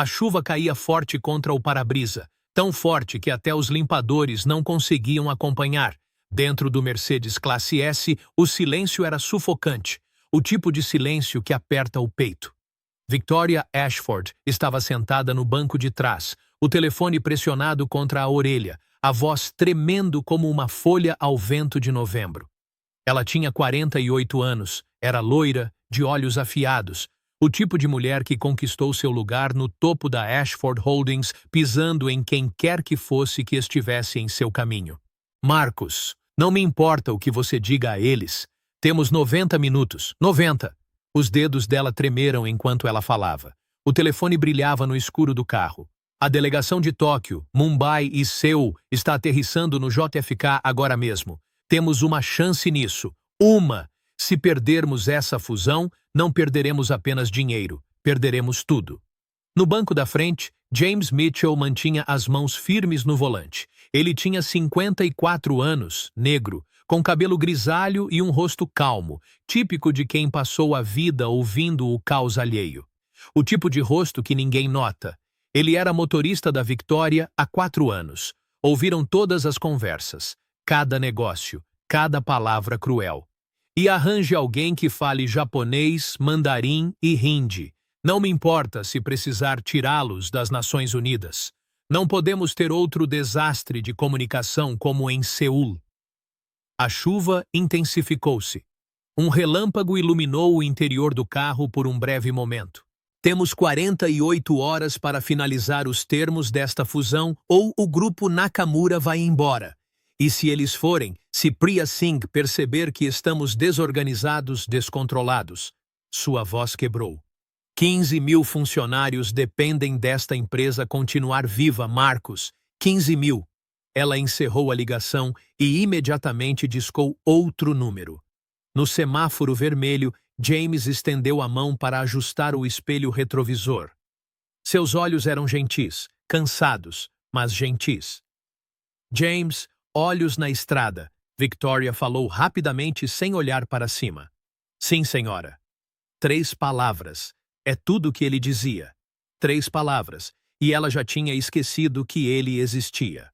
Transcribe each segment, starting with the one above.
A chuva caía forte contra o para-brisa, tão forte que até os limpadores não conseguiam acompanhar. Dentro do Mercedes Classe S, o silêncio era sufocante, o tipo de silêncio que aperta o peito. Victoria Ashford estava sentada no banco de trás, o telefone pressionado contra a orelha, a voz tremendo como uma folha ao vento de novembro. Ela tinha 48 anos, era loira, de olhos afiados, o tipo de mulher que conquistou seu lugar no topo da Ashford Holdings, pisando em quem quer que fosse que estivesse em seu caminho. Marcus, não me importa o que você diga a eles. Temos 90 minutos. 90! Os dedos dela tremeram enquanto ela falava. O telefone brilhava no escuro do carro. A delegação de Tóquio, Mumbai e Seul está aterrissando no JFK agora mesmo. Temos uma chance nisso. Uma! Se perdermos essa fusão, não perderemos apenas dinheiro, perderemos tudo. No banco da frente, James Mitchell mantinha as mãos firmes no volante. Ele tinha 54 anos, negro, com cabelo grisalho e um rosto calmo, típico de quem passou a vida ouvindo o caos alheio. O tipo de rosto que ninguém nota. Ele era motorista da Victoria há 4 anos. Ouviram todas as conversas, cada negócio, cada palavra cruel. E arranje alguém que fale japonês, mandarim e hindi. Não me importa se precisar tirá-los das Nações Unidas. Não podemos ter outro desastre de comunicação como em Seul. A chuva intensificou-se. Um relâmpago iluminou o interior do carro por um breve momento. Temos 48 horas para finalizar os termos desta fusão ou o grupo Nakamura vai embora. E se eles forem, se Priya Singh perceber que estamos desorganizados, descontrolados. Sua voz quebrou. 15 mil funcionários dependem desta empresa continuar viva, Marcos. 15 mil. Ela encerrou a ligação e imediatamente discou outro número. No semáforo vermelho, James estendeu a mão para ajustar o espelho retrovisor. Seus olhos eram gentis, cansados, mas gentis. James, olhos na estrada. Victoria falou rapidamente sem olhar para cima. Sim, senhora. 3 palavras. É tudo o que ele dizia. 3 palavras. E ela já tinha esquecido que ele existia.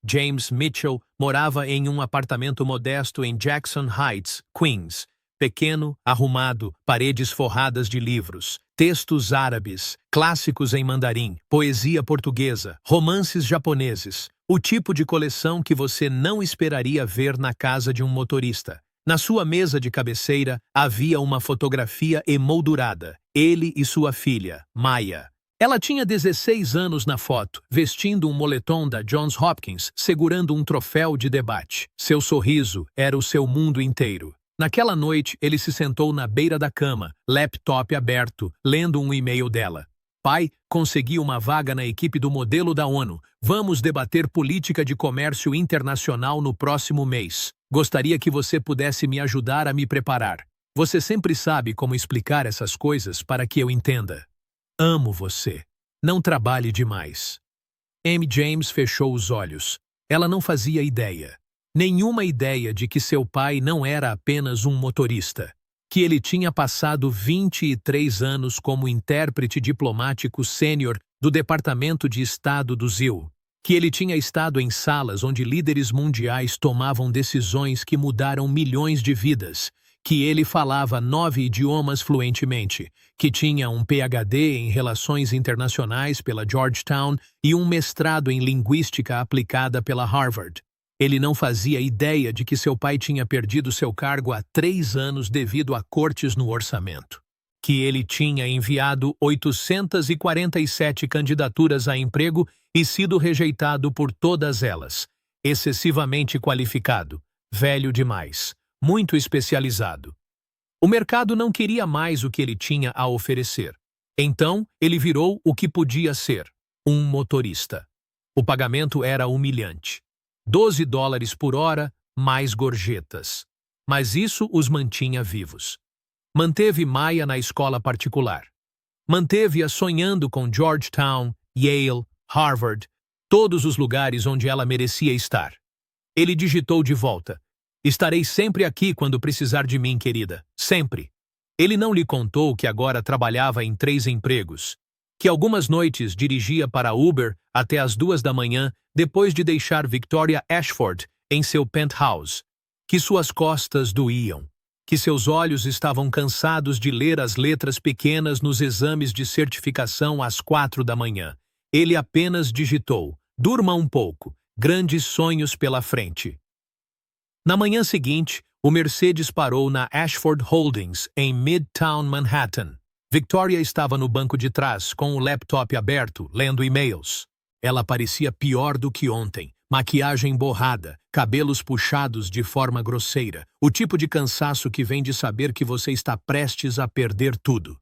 James Mitchell morava em um apartamento modesto em Jackson Heights, Queens. Pequeno, arrumado, paredes forradas de livros, textos árabes, clássicos em mandarim, poesia portuguesa, romances japoneses. O tipo de coleção que você não esperaria ver na casa de um motorista. Na sua mesa de cabeceira havia uma fotografia emoldurada, ele e sua filha, Maya. Ela tinha 16 anos na foto, vestindo um moletom da Johns Hopkins, segurando um troféu de debate. Seu sorriso era o seu mundo inteiro. Naquela noite, ele se sentou na beira da cama, laptop aberto, lendo um e-mail dela. Pai, consegui uma vaga na equipe do modelo da ONU. Vamos debater política de comércio internacional no próximo mês. Gostaria que você pudesse me ajudar a me preparar. Você sempre sabe como explicar essas coisas para que eu entenda. Amo você. Não trabalhe demais. Amy James fechou os olhos. Ela não fazia ideia. Nenhuma ideia de que seu pai não era apenas um motorista. Que ele tinha passado 23 anos como intérprete diplomático sênior do Departamento de Estado do ZIL. Que ele tinha estado em salas onde líderes mundiais tomavam decisões que mudaram milhões de vidas. Que ele falava 9 idiomas fluentemente. Que tinha um PhD em Relações Internacionais pela Georgetown e um mestrado em Linguística Aplicada pela Harvard. Ele não fazia ideia de que seu pai tinha perdido seu cargo há 3 anos devido a cortes no orçamento. Que ele tinha enviado 847 candidaturas a emprego e sido rejeitado por todas elas. Excessivamente qualificado, velho demais, muito especializado. O mercado não queria mais o que ele tinha a oferecer. Então, ele virou o que podia ser, um motorista. O pagamento era humilhante. $12 por hora, mais gorjetas. Mas isso os mantinha vivos. Manteve Maya na escola particular. Manteve-a sonhando com Georgetown, Yale, Harvard, todos os lugares onde ela merecia estar. Ele digitou de volta. Estarei sempre aqui quando precisar de mim, querida. Sempre. Ele não lhe contou que agora trabalhava em 3 empregos. que algumas noites dirigia para Uber até as 2 da manhã depois de deixar Victoria Ashford em seu penthouse, que suas costas doíam, que seus olhos estavam cansados de ler as letras pequenas nos exames de certificação às 4 da manhã. Ele apenas digitou: "Durma um pouco, grandes sonhos pela frente." Na manhã seguinte, o Mercedes parou na Ashford Holdings, em Midtown Manhattan. Victoria estava no banco de trás, com o laptop aberto, lendo e-mails. Ela parecia pior do que ontem. Maquiagem borrada, cabelos puxados de forma grosseira, o tipo de cansaço que vem de saber que você está prestes a perder tudo.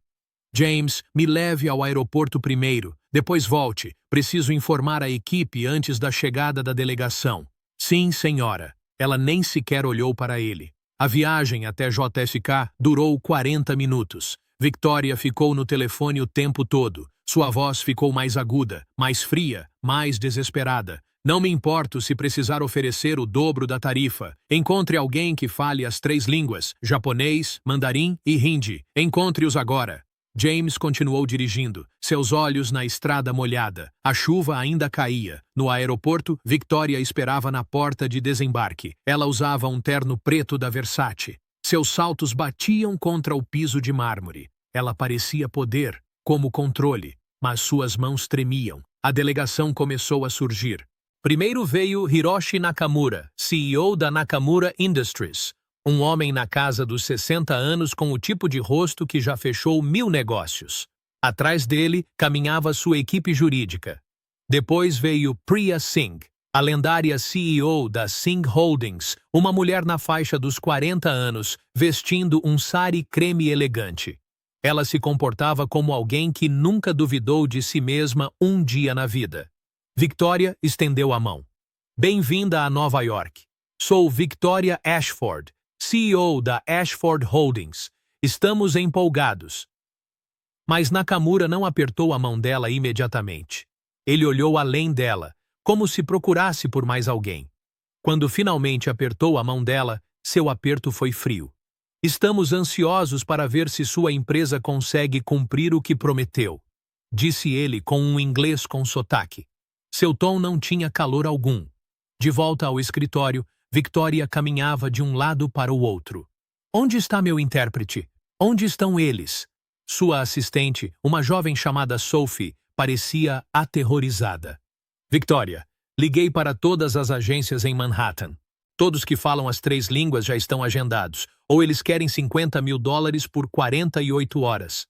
"James, me leve ao aeroporto primeiro, depois volte. Preciso informar a equipe antes da chegada da delegação." "Sim, senhora." Ela nem sequer olhou para ele. A viagem até JFK durou 40 minutos. Victoria ficou no telefone o tempo todo. Sua voz ficou mais aguda, mais fria, mais desesperada. "Não me importo se precisar oferecer o dobro da tarifa. Encontre alguém que fale as 3 línguas, japonês, mandarim e hindi. Encontre-os agora." James continuou dirigindo, seus olhos na estrada molhada. A chuva ainda caía. No aeroporto, Victoria esperava na porta de desembarque. Ela usava um terno preto da Versace. Seus saltos batiam contra o piso de mármore. Ela parecia poder, como controle, mas suas mãos tremiam. A delegação começou a surgir. Primeiro veio Hiroshi Nakamura, CEO da Nakamura Industries. Um homem na casa dos 60 anos com o tipo de rosto que já fechou 1000 negócios. Atrás dele caminhava sua equipe jurídica. Depois veio Priya Singh, a lendária CEO da Singh Holdings, uma mulher na faixa dos 40 anos, vestindo um sari creme elegante. Ela se comportava como alguém que nunca duvidou de si mesma um dia na vida. Victoria estendeu a mão. "Bem-vinda a Nova York. Sou Victoria Ashford, CEO da Ashford Holdings. Estamos empolgados." Mas Nakamura não apertou a mão dela imediatamente. Ele olhou além dela, como se procurasse por mais alguém. Quando finalmente apertou a mão dela, seu aperto foi frio. "Estamos ansiosos para ver se sua empresa consegue cumprir o que prometeu", disse ele com um inglês com sotaque. Seu tom não tinha calor algum. De volta ao escritório, Victoria caminhava de um lado para o outro. "Onde está meu intérprete? Onde estão eles?" Sua assistente, uma jovem chamada Sophie, parecia aterrorizada. "Victoria, liguei para todas as agências em Manhattan. Todos que falam as 3 línguas já estão agendados, ou eles querem $50 mil por 48 horas.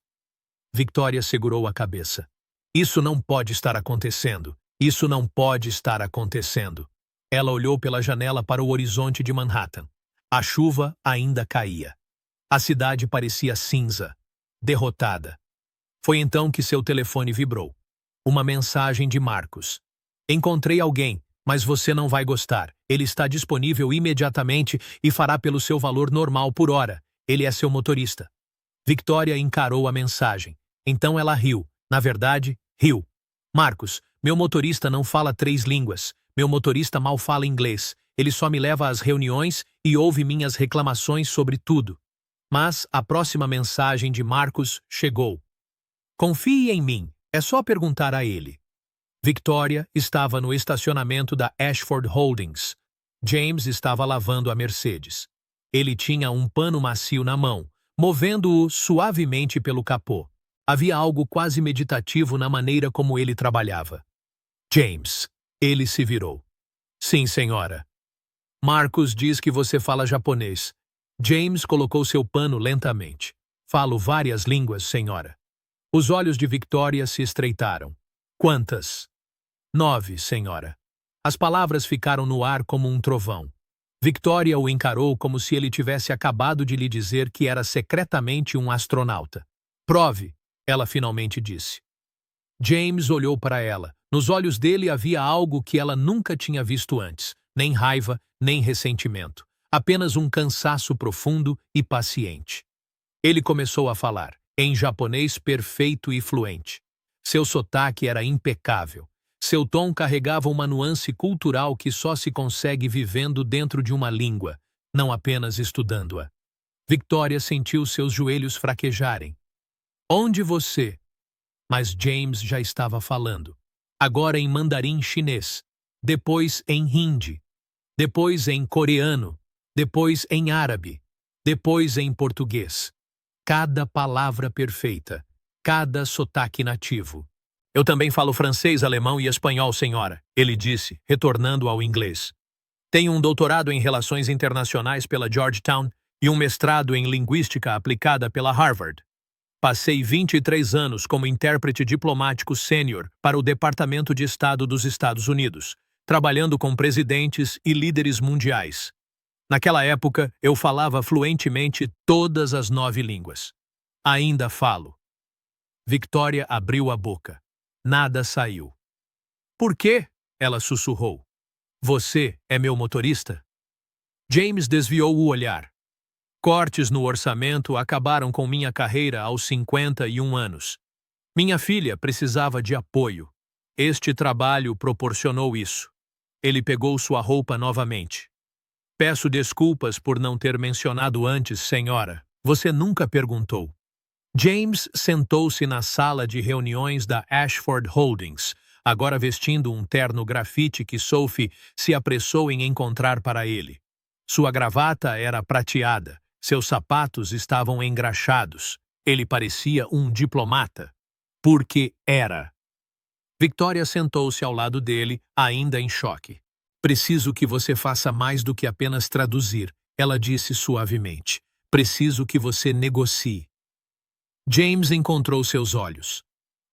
Victoria segurou a cabeça. "Isso não pode estar acontecendo. Isso não pode estar acontecendo." Ela olhou pela janela para o horizonte de Manhattan. A chuva ainda caía. A cidade parecia cinza, derrotada. Foi então que seu telefone vibrou. Uma mensagem de Marcos. "Encontrei alguém, mas você não vai gostar. Ele está disponível imediatamente e fará pelo seu valor normal por hora. Ele é seu motorista." Victoria encarou a mensagem. Então ela riu. Na verdade, riu. "Marcos, meu motorista não fala 3 línguas. Meu motorista mal fala inglês. Ele só me leva às reuniões e ouve minhas reclamações sobre tudo." Mas a próxima mensagem de Marcos chegou. "Confie em mim. É só perguntar a ele." Victoria estava no estacionamento da Ashford Holdings. James estava lavando a Mercedes. Ele tinha um pano macio na mão, movendo-o suavemente pelo capô. Havia algo quase meditativo na maneira como ele trabalhava. "James." Ele se virou. "Sim, senhora." "Marcos diz que você fala japonês." James colocou seu pano lentamente. "Falo várias línguas, senhora." Os olhos de Victoria se estreitaram. "Quantas?" 9, senhora." As palavras ficaram no ar como um trovão. Victoria o encarou como se ele tivesse acabado de lhe dizer que era secretamente um astronauta. "Prove," ela finalmente disse. James olhou para ela. Nos olhos dele havia algo que ela nunca tinha visto antes. Nem raiva, nem ressentimento. Apenas um cansaço profundo e paciente. Ele começou a falar, em japonês perfeito e fluente. Seu sotaque era impecável. Seu tom carregava uma nuance cultural que só se consegue vivendo dentro de uma língua, não apenas estudando-a. Victoria sentiu seus joelhos fraquejarem. "Onde você?" Mas James já estava falando. Agora em mandarim chinês, depois em hindi, depois em coreano, depois em árabe, depois em português. Cada palavra perfeita, cada sotaque nativo. Eu também falo francês, alemão e espanhol, senhora, ele disse, retornando ao inglês. Tenho um doutorado em Relações Internacionais pela Georgetown e um mestrado em Linguística aplicada pela Harvard. Passei 23 anos como intérprete diplomático sênior para o Departamento de Estado dos Estados Unidos, trabalhando com presidentes e líderes mundiais. Naquela época, eu falava fluentemente todas as 9 línguas. Ainda falo. Victoria abriu a boca. Nada saiu. Por quê? Ela sussurrou. Você é meu motorista? James desviou o olhar. Cortes no orçamento acabaram com minha carreira aos 51 anos. Minha filha precisava de apoio. Este trabalho proporcionou isso. Ele pegou sua roupa novamente. Peço desculpas por não ter mencionado antes, senhora. Você nunca perguntou. James sentou-se na sala de reuniões da Ashford Holdings, agora vestindo um terno grafite que Sophie se apressou em encontrar para ele. Sua gravata era prateada, seus sapatos estavam engraxados. Ele parecia um diplomata. Porque era. Victoria sentou-se ao lado dele, ainda em choque. Preciso que você faça mais do que apenas traduzir, ela disse suavemente. Preciso que você negocie. James encontrou seus olhos.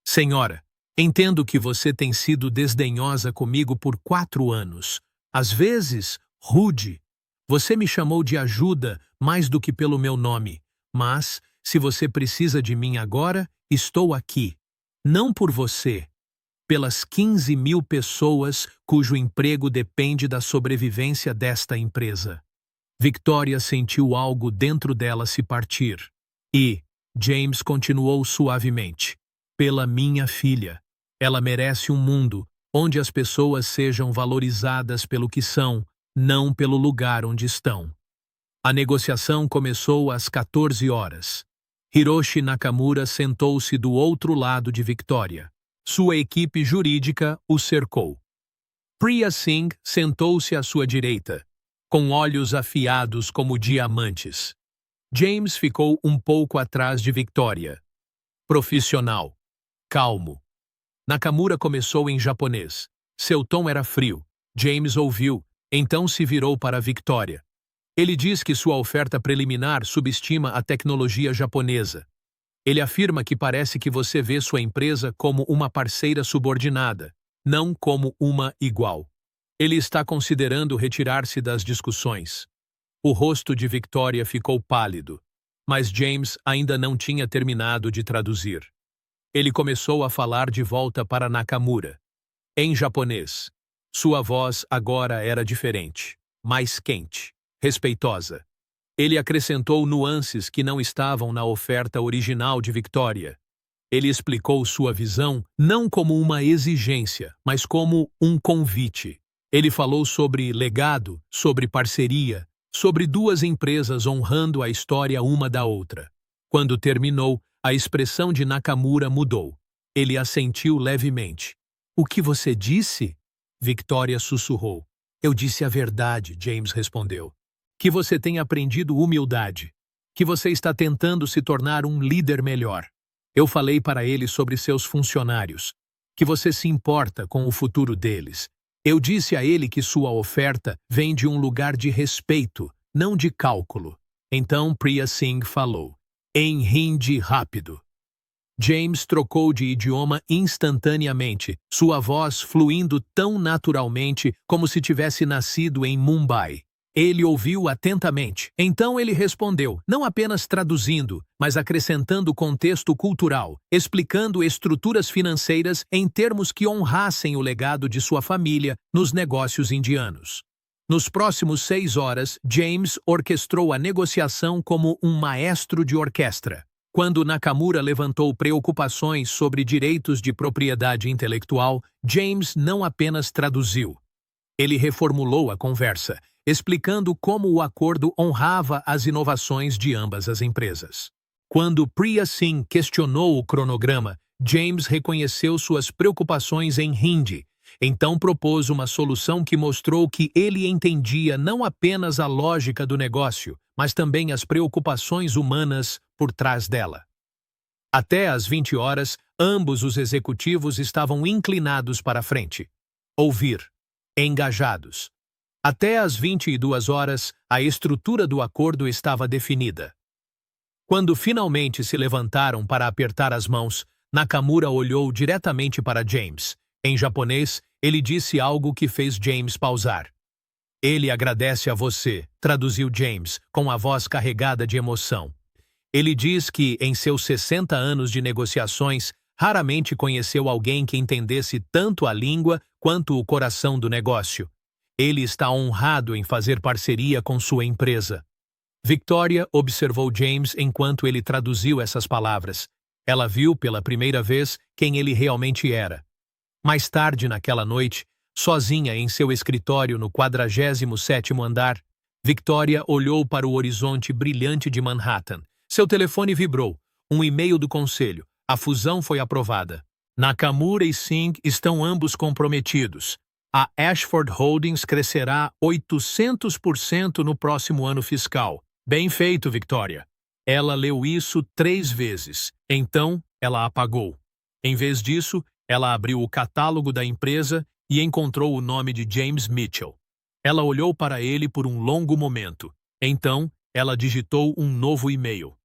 Senhora, entendo que você tem sido desdenhosa comigo por 4 anos. Às vezes, rude. Você me chamou de ajuda mais do que pelo meu nome. Mas, se você precisa de mim agora, estou aqui. Não por você. Pelas 15.000 pessoas cujo emprego depende da sobrevivência desta empresa. Victoria sentiu algo dentro dela se partir. E James continuou suavemente. Pela minha filha. Ela merece um mundo onde as pessoas sejam valorizadas pelo que são, não pelo lugar onde estão. A negociação começou às 14 horas. Hiroshi Nakamura sentou-se do outro lado de Victoria. Sua equipe jurídica o cercou. Priya Singh sentou-se à sua direita, com olhos afiados como diamantes. James ficou um pouco atrás de Victoria. Profissional. Calmo. Nakamura começou em japonês. Seu tom era frio. James ouviu, então se virou para Victoria. Ele diz que sua oferta preliminar subestima a tecnologia japonesa. Ele afirma que parece que você vê sua empresa como uma parceira subordinada, não como uma igual. Ele está considerando retirar-se das discussões. O rosto de Victoria ficou pálido, mas James ainda não tinha terminado de traduzir. Ele começou a falar de volta para Nakamura. Em japonês. Sua voz agora era diferente, mais quente, respeitosa. Ele acrescentou nuances que não estavam na oferta original de Victoria. Ele explicou sua visão não como uma exigência, mas como um convite. Ele falou sobre legado, sobre parceria, sobre 2 empresas honrando a história uma da outra. Quando terminou, a expressão de Nakamura mudou. Ele assentiu levemente. O que você disse? Victoria sussurrou. Eu disse a verdade, James respondeu. Que você tem aprendido humildade. Que você está tentando se tornar um líder melhor. Eu falei para ele sobre seus funcionários. Que você se importa com o futuro deles. Eu disse a ele que sua oferta vem de um lugar de respeito, não de cálculo. Então Priya Singh falou. Em hindi rápido. James trocou de idioma instantaneamente, sua voz fluindo tão naturalmente como se tivesse nascido em Mumbai. Ele ouviu atentamente. Então ele respondeu, não apenas traduzindo, mas acrescentando contexto cultural, explicando estruturas financeiras em termos que honrassem o legado de sua família nos negócios indianos. Nos próximos 6 horas, James orquestrou a negociação como um maestro de orquestra. Quando Nakamura levantou preocupações sobre direitos de propriedade intelectual, James não apenas traduziu. Ele reformulou a conversa, explicando como o acordo honrava as inovações de ambas as empresas. Quando Priya Singh questionou o cronograma, James reconheceu suas preocupações em Hindi. Então propôs uma solução que mostrou que ele entendia não apenas a lógica do negócio, mas também as preocupações humanas por trás dela. Até às 20 horas, ambos os executivos estavam inclinados para a frente. Ouvir. Engajados. Até às 22 horas, a estrutura do acordo estava definida. Quando finalmente se levantaram para apertar as mãos, Nakamura olhou diretamente para James. Em japonês, ele disse algo que fez James pausar. Ele agradece a você, traduziu James, com a voz carregada de emoção. Ele diz que, em seus 60 anos de negociações, raramente conheceu alguém que entendesse tanto a língua quanto o coração do negócio. Ele está honrado em fazer parceria com sua empresa. Victoria observou James enquanto ele traduziu essas palavras. Ela viu pela primeira vez quem ele realmente era. Mais tarde naquela noite, sozinha em seu escritório no 47º andar, Victoria olhou para o horizonte brilhante de Manhattan. Seu telefone vibrou. Um e-mail do conselho. A fusão foi aprovada. Nakamura e Singh estão ambos comprometidos. A Ashford Holdings crescerá 800% no próximo ano fiscal. Bem feito, Victoria. Ela leu isso 3 vezes. Então, ela apagou. Em vez disso, ela abriu o catálogo da empresa e encontrou o nome de James Mitchell. Ela olhou para ele por um longo momento. Então, ela digitou um novo e-mail.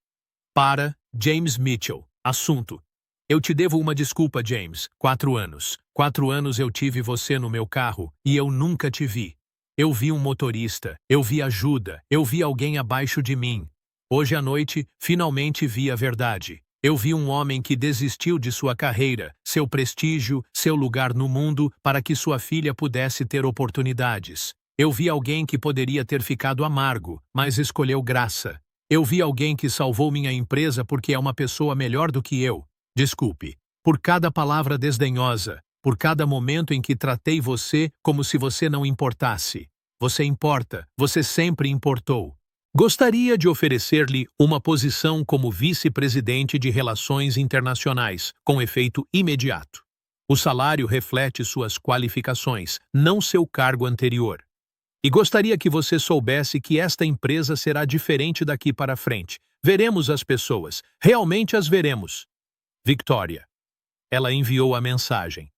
Para James Mitchell. Assunto. Eu te devo uma desculpa, James. 4 anos. 4 anos eu tive você no meu carro e eu nunca te vi. Eu vi um motorista, eu vi ajuda, eu vi alguém abaixo de mim. Hoje à noite, finalmente vi a verdade. Eu vi um homem que desistiu de sua carreira, seu prestígio, seu lugar no mundo para que sua filha pudesse ter oportunidades. Eu vi alguém que poderia ter ficado amargo, mas escolheu graça. Eu vi alguém que salvou minha empresa porque é uma pessoa melhor do que eu. Desculpe, por cada palavra desdenhosa, por cada momento em que tratei você como se você não importasse. Você importa, você sempre importou. Gostaria de oferecer-lhe uma posição como vice-presidente de Relações Internacionais, com efeito imediato. O salário reflete suas qualificações, não seu cargo anterior. E gostaria que você soubesse que esta empresa será diferente daqui para frente. Veremos as pessoas, realmente as veremos. Victoria. Ela enviou a mensagem.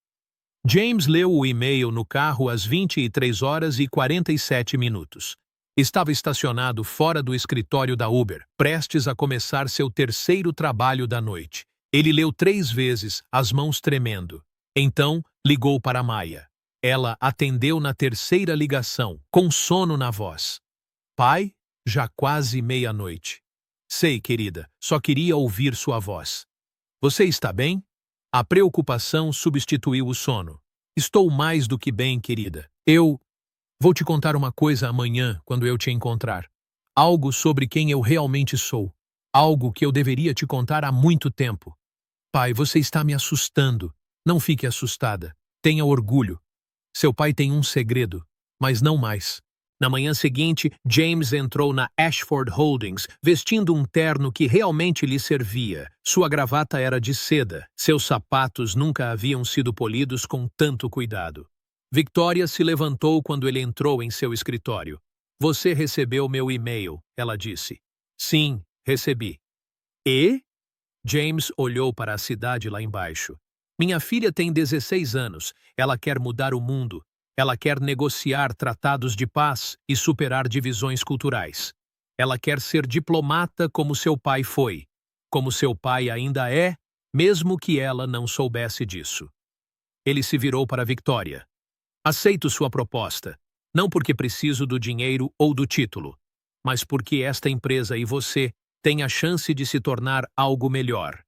James leu o e-mail no carro às 23h47. Estava estacionado fora do escritório da Uber, prestes a começar seu terceiro trabalho da noite. Ele leu 3 vezes, as mãos tremendo. Então, ligou para Maya. Ela atendeu na terceira ligação, com sono na voz. Pai, já quase meia-noite. Sei, querida, só queria ouvir sua voz. Você está bem? A preocupação substituiu o sono. Estou mais do que bem, querida. Vou te contar uma coisa amanhã, quando eu te encontrar. Algo sobre quem eu realmente sou. Algo que eu deveria te contar há muito tempo. Pai, você está me assustando. Não fique assustada. Tenha orgulho. Seu pai tem um segredo, mas não mais. Na manhã seguinte, James entrou na Ashford Holdings, vestindo um terno que realmente lhe servia. Sua gravata era de seda. Seus sapatos nunca haviam sido polidos com tanto cuidado. Victoria se levantou quando ele entrou em seu escritório. Você recebeu meu e-mail, ela disse. Sim, recebi. E? James olhou para a cidade lá embaixo. Minha filha tem 16 anos. Ela quer mudar o mundo. Ela quer negociar tratados de paz e superar divisões culturais. Ela quer ser diplomata como seu pai foi. Como seu pai ainda é, mesmo que ela não soubesse disso. Ele se virou para Victoria. Aceito sua proposta, não porque preciso do dinheiro ou do título, mas porque esta empresa e você têm a chance de se tornar algo melhor.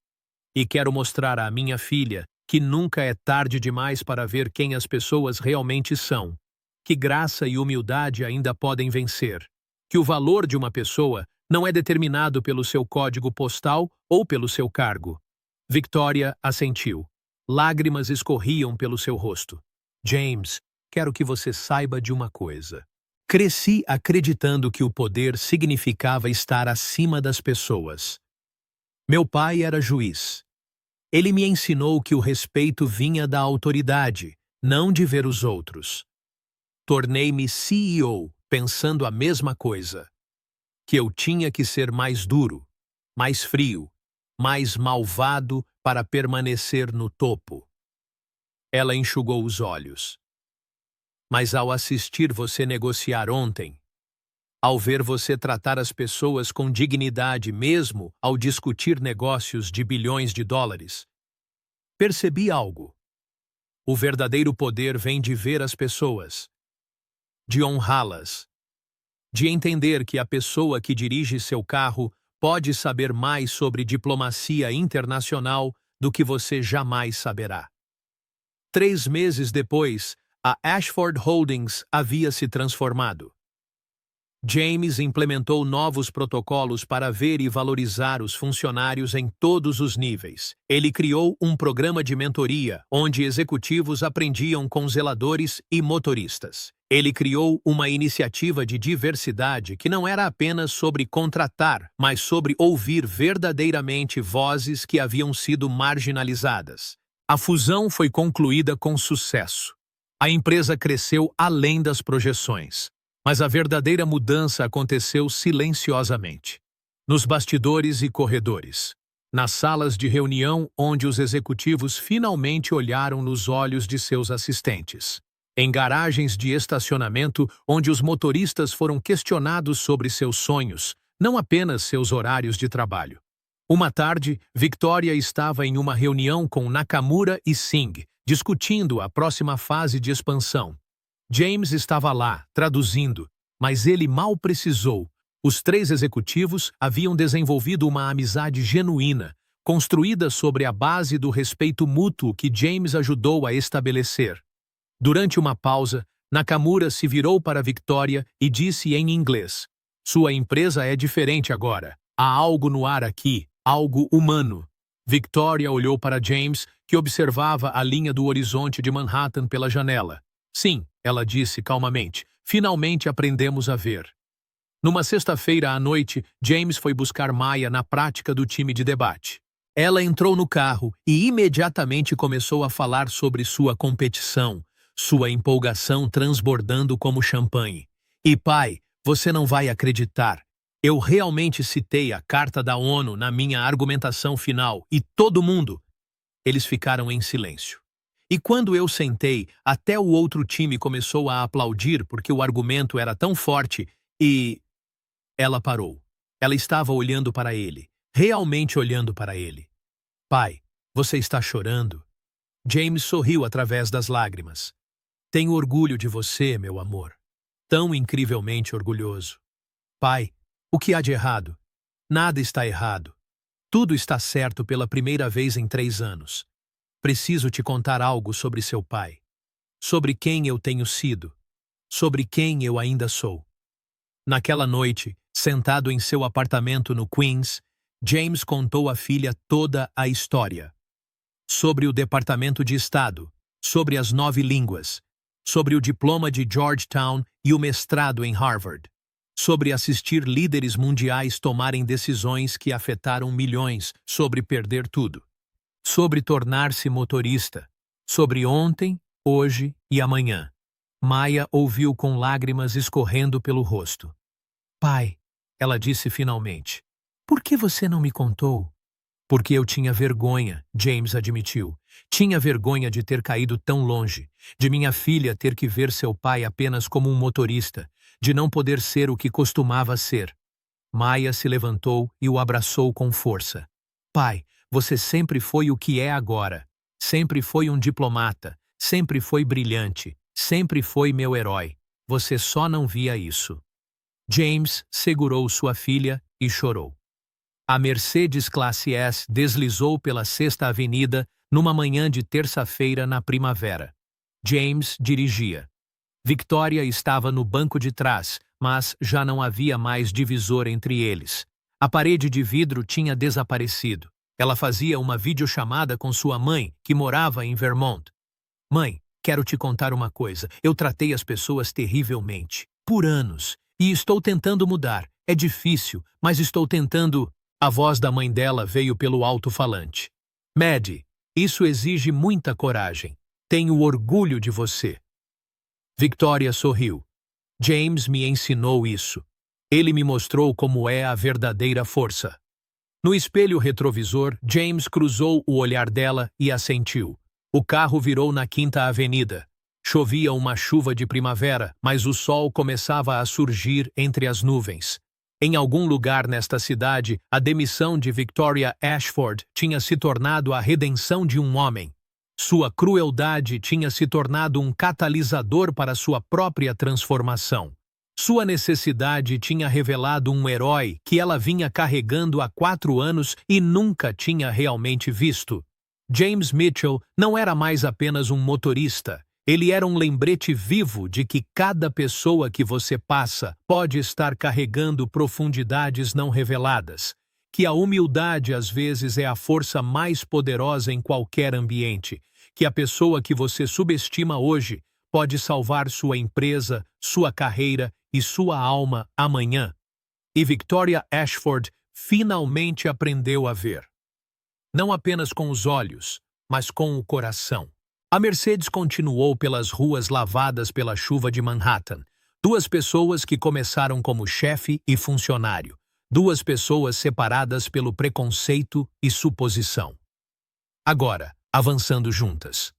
E quero mostrar à minha filha que nunca é tarde demais para ver quem as pessoas realmente são, que graça e humildade ainda podem vencer, que o valor de uma pessoa não é determinado pelo seu código postal ou pelo seu cargo. Victoria assentiu. Lágrimas escorriam pelo seu rosto. James, quero que você saiba de uma coisa. Cresci acreditando que o poder significava estar acima das pessoas. Meu pai era juiz. Ele me ensinou que o respeito vinha da autoridade, não de ver os outros. Tornei-me CEO, pensando a mesma coisa. Que eu tinha que ser mais duro, mais frio, mais malvado para permanecer no topo. Ela enxugou os olhos. Mas ao assistir você negociar ontem, ao ver você tratar as pessoas com dignidade mesmo ao discutir negócios de bilhões de dólares, percebi algo. O verdadeiro poder vem de ver as pessoas, de honrá-las, de entender que a pessoa que dirige seu carro pode saber mais sobre diplomacia internacional do que você jamais saberá. 3 meses depois, a Ashford Holdings havia se transformado. James implementou novos protocolos para ver e valorizar os funcionários em todos os níveis. Ele criou um programa de mentoria, onde executivos aprendiam com zeladores e motoristas. Ele criou uma iniciativa de diversidade que não era apenas sobre contratar, mas sobre ouvir verdadeiramente vozes que haviam sido marginalizadas. A fusão foi concluída com sucesso. A empresa cresceu além das projeções. Mas a verdadeira mudança aconteceu silenciosamente. Nos bastidores e corredores. Nas salas de reunião onde os executivos finalmente olharam nos olhos de seus assistentes. Em garagens de estacionamento onde os motoristas foram questionados sobre seus sonhos, não apenas seus horários de trabalho. Uma tarde, Victoria estava em uma reunião com Nakamura e Singh, discutindo a próxima fase de expansão. James estava lá, traduzindo, mas ele mal precisou. Os 3 executivos haviam desenvolvido uma amizade genuína, construída sobre a base do respeito mútuo que James ajudou a estabelecer. Durante uma pausa, Nakamura se virou para Victoria e disse em inglês: "Sua empresa é diferente agora. Há algo no ar aqui, algo humano." Victoria olhou para James, que observava a linha do horizonte de Manhattan pela janela. "Sim," ela disse calmamente, "finalmente aprendemos a ver." Numa sexta-feira à noite, James foi buscar Maya na prática do time de debate. Ela entrou no carro e imediatamente começou a falar sobre sua competição, sua empolgação transbordando como champanhe. "E pai, você não vai acreditar. Eu realmente citei a Carta da ONU na minha argumentação final e todo mundo." Eles ficaram em silêncio. E quando eu sentei, até o outro time começou a aplaudir porque o argumento era tão forte e... Ela parou. Ela estava olhando para ele, realmente olhando para ele. "Pai, você está chorando?" James sorriu através das lágrimas. "Tenho orgulho de você, meu amor. Tão incrivelmente orgulhoso." "Pai, o que há de errado?" "Nada está errado. Tudo está certo pela primeira vez em 3 anos. Preciso te contar algo sobre seu pai. Sobre quem eu tenho sido. Sobre quem eu ainda sou." Naquela noite, sentado em seu apartamento no Queens, James contou à filha toda a história. Sobre o Departamento de Estado, sobre as 9 línguas, sobre o diploma de Georgetown e o mestrado em Harvard, sobre assistir líderes mundiais tomarem decisões que afetaram milhões, sobre perder tudo. Sobre tornar-se motorista, sobre ontem, hoje e amanhã. Maya ouviu com lágrimas escorrendo pelo rosto. "Pai," ela disse finalmente, "por que você não me contou?" "Porque eu tinha vergonha," James admitiu. "Tinha vergonha de ter caído tão longe, de minha filha ter que ver seu pai apenas como um motorista, de não poder ser o que costumava ser." Maya se levantou e o abraçou com força. "Pai, você sempre foi o que é agora. Sempre foi um diplomata. Sempre foi brilhante. Sempre foi meu herói. Você só não via isso." James segurou sua filha e chorou. A Mercedes Classe S deslizou pela 6ª Avenida numa manhã de terça-feira na primavera. James dirigia. Victoria estava no banco de trás, mas já não havia mais divisor entre eles. A parede de vidro tinha desaparecido. Ela fazia uma videochamada com sua mãe, que morava em Vermont. "Mãe, quero te contar uma coisa. Eu tratei as pessoas terrivelmente. Por anos. E estou tentando mudar. É difícil, mas estou tentando." A voz da mãe dela veio pelo alto-falante. Maddie, isso exige muita coragem. Tenho orgulho de você. Victoria sorriu. James me ensinou isso. Ele me mostrou como é a verdadeira força. No espelho retrovisor, James cruzou o olhar dela e assentiu. O carro virou na Quinta Avenida. Chovia uma chuva de primavera, mas o sol começava a surgir entre as nuvens. Em algum lugar nesta cidade, a demissão de Victoria Ashford tinha se tornado a redenção de um homem. Sua crueldade tinha se tornado um catalisador para sua própria transformação. Sua necessidade tinha revelado um herói que ela vinha carregando há 4 anos e nunca tinha realmente visto. James Mitchell não era mais apenas um motorista. Ele era um lembrete vivo de que cada pessoa que você passa pode estar carregando profundidades não reveladas, que a humildade às vezes é a força mais poderosa em qualquer ambiente, que a pessoa que você subestima hoje pode salvar sua empresa, sua carreira e sua alma amanhã. E Victoria Ashford finalmente aprendeu a ver. Não apenas com os olhos, mas com o coração. A Mercedes continuou pelas ruas lavadas pela chuva de Manhattan. 2 pessoas que começaram como chefe e funcionário. 2 pessoas separadas pelo preconceito e suposição. Agora, avançando juntas.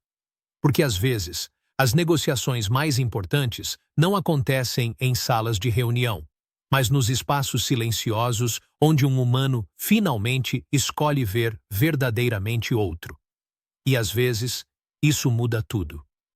Porque às vezes, as negociações mais importantes não acontecem em salas de reunião, mas nos espaços silenciosos onde um humano finalmente escolhe ver verdadeiramente outro. E às vezes, isso muda tudo.